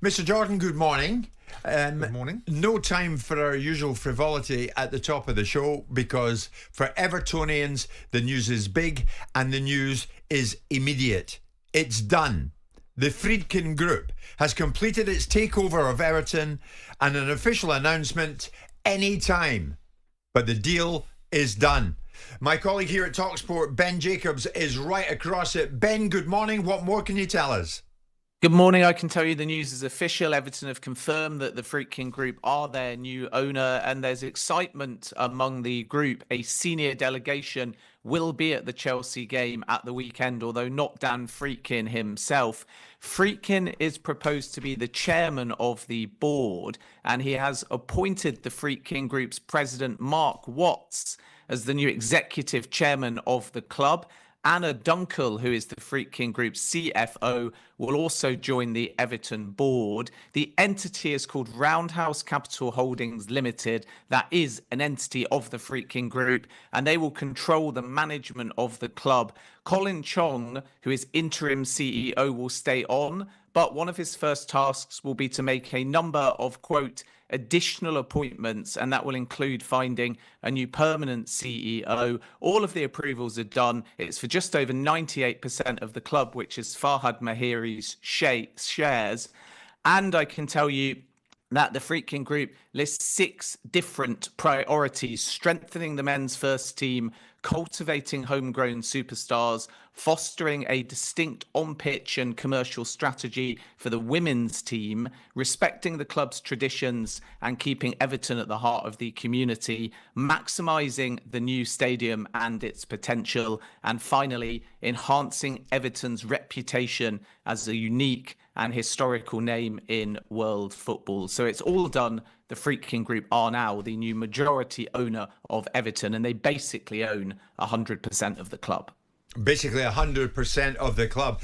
Mr. Jordan, good morning. Good morning. No time for our usual frivolity at the top of the show, because for Evertonians, the news is big and the news is immediate. It's done. The Friedkin Group has completed its takeover of Everton, and an official announcement any time. But the deal is done. My colleague here at talkSPORT, Ben Jacobs, is right across it. Ben, good morning. What more can you tell us? Good morning. I can tell you the news is official. Everton have confirmed that the Friedkin Group are their new owner, and there's excitement among the group. A senior delegation will be at the Chelsea game at the weekend, although not Dan Friedkin himself. Friedkin is proposed to be the chairman of the board, and he has appointed the Friedkin Group's president, Mark Watts, as the new executive chairman of the club. Anna Dunkel, who is the Friedkin Group's CFO, will also join the Everton board. The entity is called Roundhouse Capital Holdings Limited. That is an entity of the Friedkin Group, and they will control the management of the club. Colin Chong, who is interim CEO, will stay on, but one of his first tasks will be to make a number of, quote, additional appointments, and that will include finding a new permanent CEO. All of the approvals are done. It's for just over 98% of the club, which is Farhad Mahiri's shares. And I can tell you that the Friedkin Group lists 6 different priorities: strengthening the men's first team, cultivating homegrown superstars, fostering a distinct on-pitch and commercial strategy for the women's team, respecting the club's traditions and keeping Everton at the heart of the community, maximising the new stadium and its potential, and finally, enhancing Everton's reputation as a unique and historical name in world football. So it's all done. The Friedkin Group are now the new majority owner of Everton, and they basically own 100% of the club. Basically 100% of the club.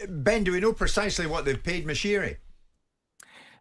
Ben, do we know precisely what they've paid Moshiri?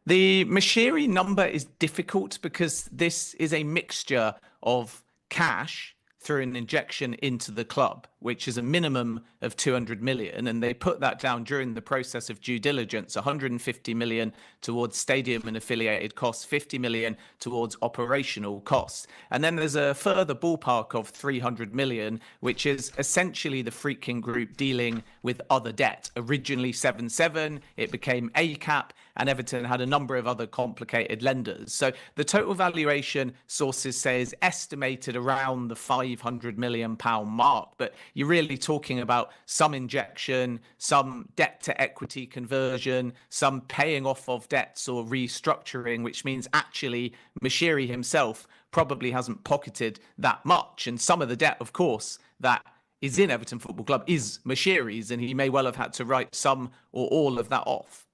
The Moshiri number is difficult because this is a mixture of cash through an injection into the club, which is a minimum of 200 million. And they put that down during the process of due diligence: 150 million towards stadium and affiliated costs, 50 million towards operational costs. And then there's a further ballpark of 300 million, which is essentially the Friedkin Group dealing with other debt. Originally 7-7, it became ACAP, and Everton had a number of other complicated lenders. So the total valuation, sources say, is estimated around the £500 million mark. But you're really talking about some injection, some debt to equity conversion, some paying off of debts or restructuring, which means actually Moshiri himself probably hasn't pocketed that much. And some of the debt, of course, that is in Everton Football Club is Moshiri's, and he may well have had to write some or all of that off.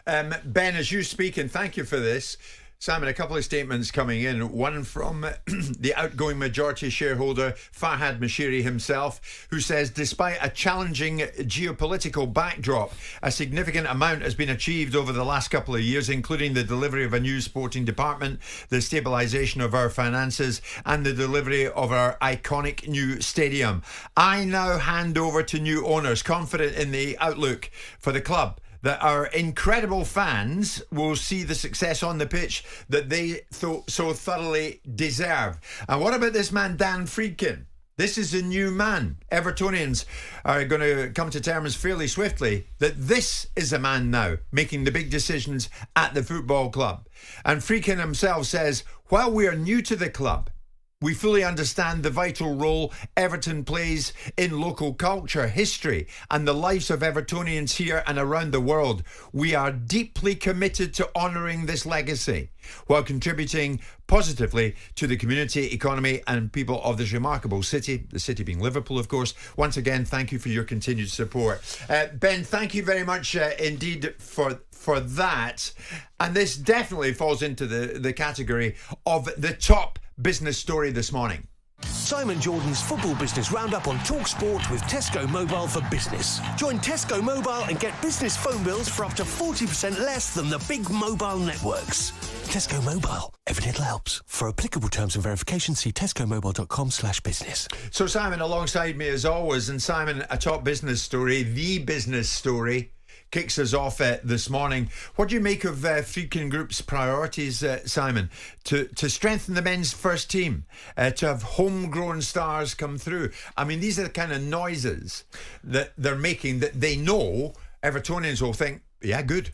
Ben, as you speak, and thank you for this, Simon, a couple of statements coming in. One from the outgoing majority shareholder, Farhad Moshiri himself, who says, despite a challenging geopolitical backdrop, a significant amount has been achieved over the last couple of years, including the delivery of a new sporting department, the stabilisation of our finances, and the delivery of our iconic new stadium. I now hand over to new owners, confident in the outlook for the club, that our incredible fans will see the success on the pitch that they so thoroughly deserve. And what about this man, Dan Friedkin? This is a new man. Evertonians are going to come to terms fairly swiftly that this is a man now making the big decisions at the football club. And Friedkin himself says, while we are new to the club, we fully understand the vital role Everton plays in local culture, history, and the lives of Evertonians here and around the world. We are deeply committed to honouring this legacy while contributing positively to the community, economy, and people of this remarkable city, the city being Liverpool, of course. Once again, thank you for your continued support. Ben, thank you very much indeed for that. And this definitely falls into the category of the top business story this morning. Simon Jordan's Football Business Roundup on talkSPORT with Tesco Mobile for Business. Join Tesco Mobile and get business phone bills for up to 40% less than the big mobile networks. Tesco Mobile. Every little helps. For applicable terms and verification, see tescomobile.com/business. So Simon alongside me as always, and Simon, a top business story, the business story kicks us off this morning. What do you make of Friedkin Group's priorities, Simon? To strengthen the men's first team, to have homegrown stars come through. I mean, these are the kind of noises that they're making that they know Evertonians will think, yeah, good.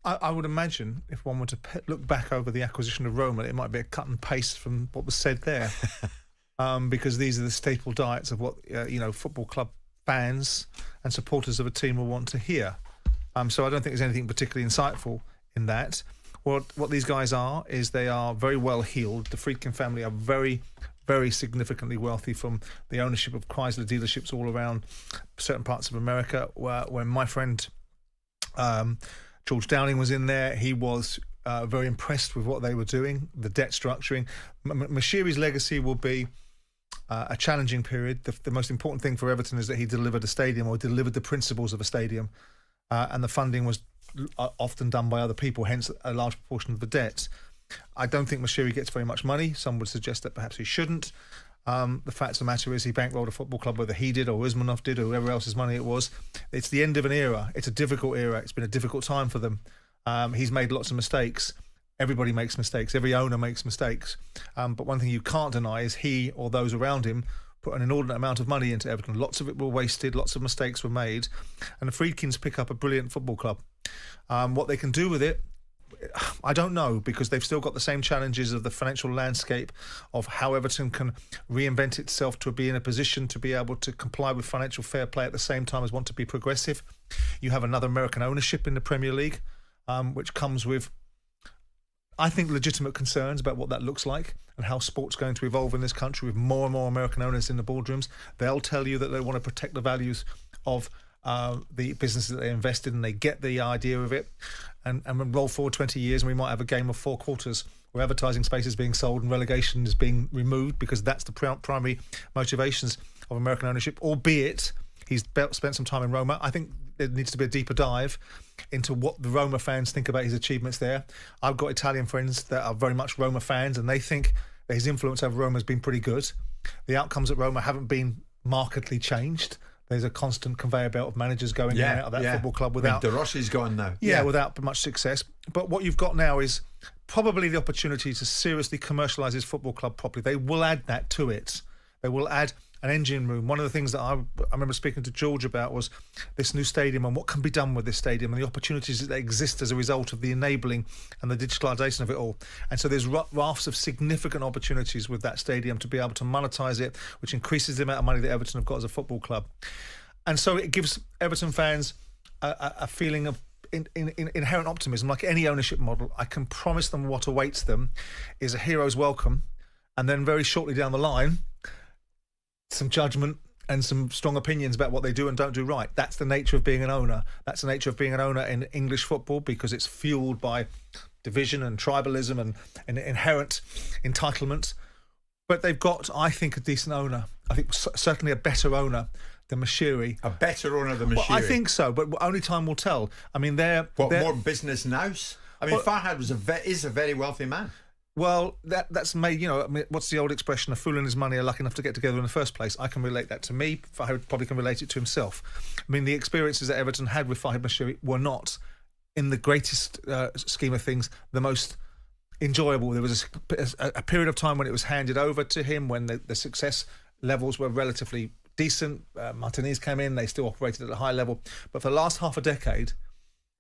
I would imagine if one were to look back over the acquisition of Roma, it might be a cut and paste from what was said there. Because these are the staple diets of what football club fans and supporters of a team will want to hear. So I don't think there's anything particularly insightful in that. What these guys are is they are very well heeled. The Friedkin family are very, very significantly wealthy from the ownership of Chrysler dealerships all around certain parts of America. When my friend George Downing was in there, he was very impressed with what they were doing, the debt structuring. Moshiri's legacy will be a challenging period. The most important thing for Everton is that he delivered a stadium, or delivered the principles of a stadium, and the funding was often done by other people, hence a large proportion of the debt. I don't think Moshiri gets very much money. Some would suggest that perhaps he shouldn't. The fact of the matter is he bankrolled a football club, whether he did or Usmanov did or whoever else's money it was. It's the end of an era. It's a difficult era. It's been a difficult time for them. He's made lots of mistakes. Everybody makes mistakes. Every owner makes mistakes. But one thing you can't deny is he or those around him put an inordinate amount of money into Everton. Lots of it were wasted. Lots of mistakes were made. And the Friedkins pick up a brilliant football club. What they can do with it, I don't know, because they've still got the same challenges of the financial landscape, of how Everton can reinvent itself to be in a position to be able to comply with financial fair play at the same time as want to be progressive. You have another American ownership in the Premier League, which comes with, I think, legitimate concerns about what that looks like and how sport's going to evolve in this country with more and more American owners in the boardrooms. They'll tell you that they want to protect the values of the businesses that they invested in. They get the idea of it. And roll forward 20 years and we might have a game of 4 quarters where advertising space is being sold and relegation is being removed, because that's the primary motivations of American ownership, albeit he's spent some time in Roma. I think there needs to be a deeper dive into what the Roma fans think about his achievements there. I've got Italian friends that are very much Roma fans, and they think that his influence over Roma has been pretty good. The outcomes at Roma haven't been markedly changed. There's a constant conveyor belt of managers going in and out of that football club without... De Rossi's gone now. Yeah, without much success. But what you've got now is probably the opportunity to seriously commercialise his football club properly. They will add that to it. They will add an engine room. One of the things that I remember speaking to George about was this new stadium and what can be done with this stadium and the opportunities that exist as a result of the enabling and the digitalisation of it all. And so there's rafts of significant opportunities with that stadium to be able to monetise it, which increases the amount of money that Everton have got as a football club. And so it gives Everton fans a feeling of inherent optimism. Like any ownership model, I can promise them what awaits them is a hero's welcome, and then very shortly down the line, some judgment and some strong opinions about what they do and don't do right. That's the nature of being an owner. That's the nature of being an owner in English football, because it's fueled by division and tribalism and inherent entitlement. But they've got, I think, a decent owner. I think certainly a better owner than Moshiri. A better owner than Moshiri? Well, I think so, but only time will tell. I mean, they're more business nous? I mean, Farhad is a very wealthy man. Well, that's made, I mean, what's the old expression? A fool and his money are lucky enough to get together in the first place. I can relate that to me. Fahad probably can relate it to himself. I mean, the experiences that Everton had with Farhad Moshiri were not, in the greatest scheme of things, the most enjoyable. There was a period of time when it was handed over to him, when the success levels were relatively decent. Martinez came in, they still operated at a high level. But for the last half a decade,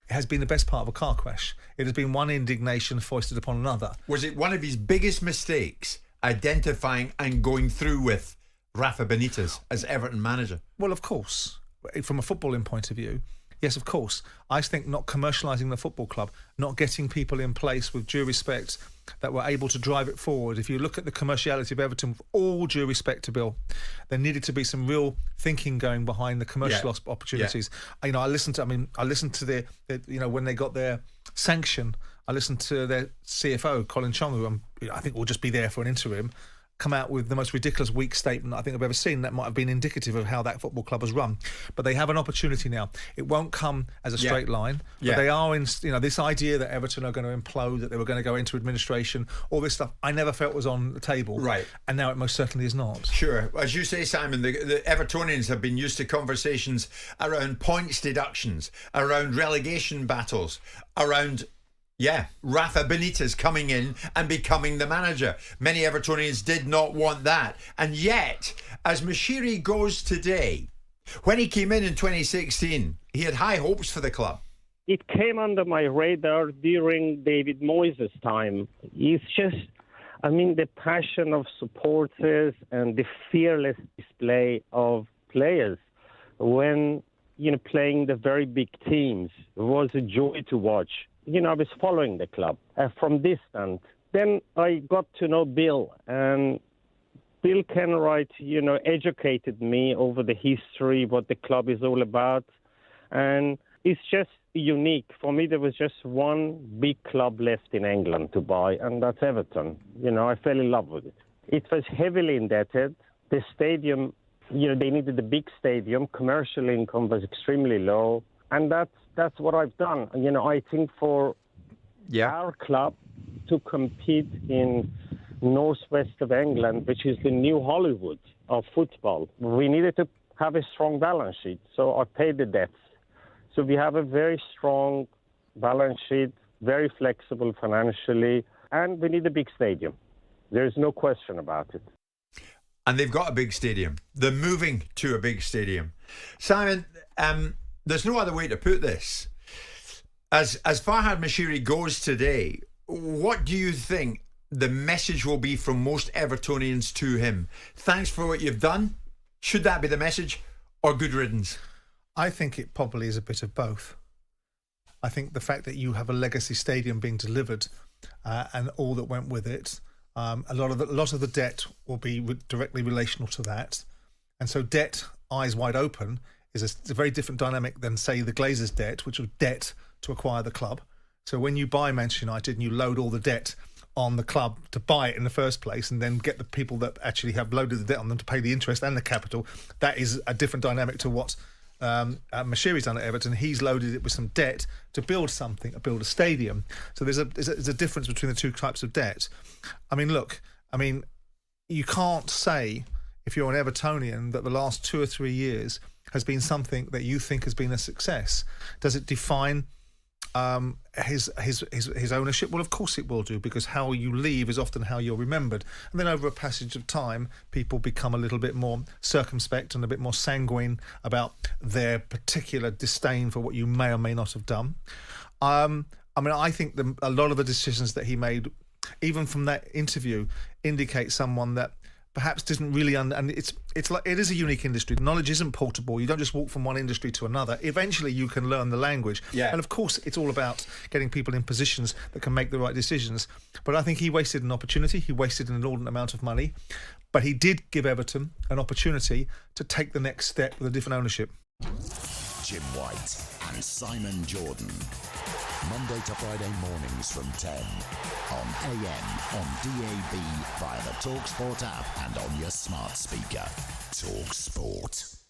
it has been the best part of a car crash. It has been one indignation foisted upon another. Was it one of his biggest mistakes identifying and going through with Rafa Benitez as Everton manager? Well, of course. From a footballing point of view, yes, of course. I think not commercialising the football club, not getting people in place with due respect that were able to drive it forward. If you look at the commerciality of Everton, with all due respect to Bill, there needed to be some real thinking going behind the commercial opportunities. Yeah. I listened to their when they got their sanction, I listened to their CFO, Colin Chong, who I think will just be there for an interim. come out with the most ridiculous weak statement I think I've ever seen. That might have been indicative of how that football club has run. But they have an opportunity now. It won't come as a straight line. But they are in, this idea that Everton are going to implode, that they were going to go into administration, all this stuff, I never felt was on the table. Right. And now it most certainly is not. Sure. As you say, Simon, the Evertonians have been used to conversations around points deductions, around relegation battles, around Rafa Benitez coming in and becoming the manager. Many Evertonians did not want that. And yet, as Moshiri goes today, when he came in 2016, he had high hopes for the club. It came under my radar during David Moyes' time. It's just, the passion of supporters and the fearless display of players when, playing the very big teams was a joy to watch. I was following the club from distance. Then I got to know Bill, and Bill Kenwright, educated me over the history, what the club is all about. And it's just unique. For me, there was just one big club left in England to buy, and that's Everton. I fell in love with it. It was heavily indebted. The stadium, they needed a big stadium. Commercial income was extremely low. And that's what I've done. I think for our club to compete in northwest of England, which is the new Hollywood of football, we needed to have a strong balance sheet. So I paid the debts. So we have a very strong balance sheet, very flexible financially, and we need a big stadium. There's no question about it. And they've got a big stadium. They're moving to a big stadium. Simon, there's no other way to put this. As Farhad Moshiri goes today, what do you think the message will be from most Evertonians to him? Thanks for what you've done. Should that be the message, or good riddance? I think it probably is a bit of both. I think the fact that you have a legacy stadium being delivered and all that went with it, a lot of the debt will be directly relational to that. And so debt, eyes wide open, is a very different dynamic than, say, the Glazers' debt, which was debt to acquire the club. So when you buy Manchester United and you load all the debt on the club to buy it in the first place, and then get the people that actually have loaded the debt on them to pay the interest and the capital, that is a different dynamic to what Moshiri's done at Everton. He's loaded it with some debt to build something, to build a stadium. So there's a difference between the two types of debt. You can't say, if you're an Evertonian, that the last 2 or 3 years has been something that you think has been a success. Does it define his ownership? Well, of course it will do, because how you leave is often how you're remembered. And then over a passage of time, people become a little bit more circumspect and a bit more sanguine about their particular disdain for what you may or may not have done. I think a lot of the decisions that he made, even from that interview, indicate someone that perhaps didn't really and it's like, it is a unique industry. Knowledge isn't portable. You don't just walk from one industry to another. Eventually you can learn the language. And of course it's all about getting people in positions that can make the right decisions. But I think he wasted an opportunity. He wasted an inordinate amount of money. But he did give Everton an opportunity to take the next step with a different ownership. Jim White and Simon Jordan. Monday to Friday mornings from 10 on AM, on DAB, via the talkSPORT app and on your smart speaker. talkSPORT.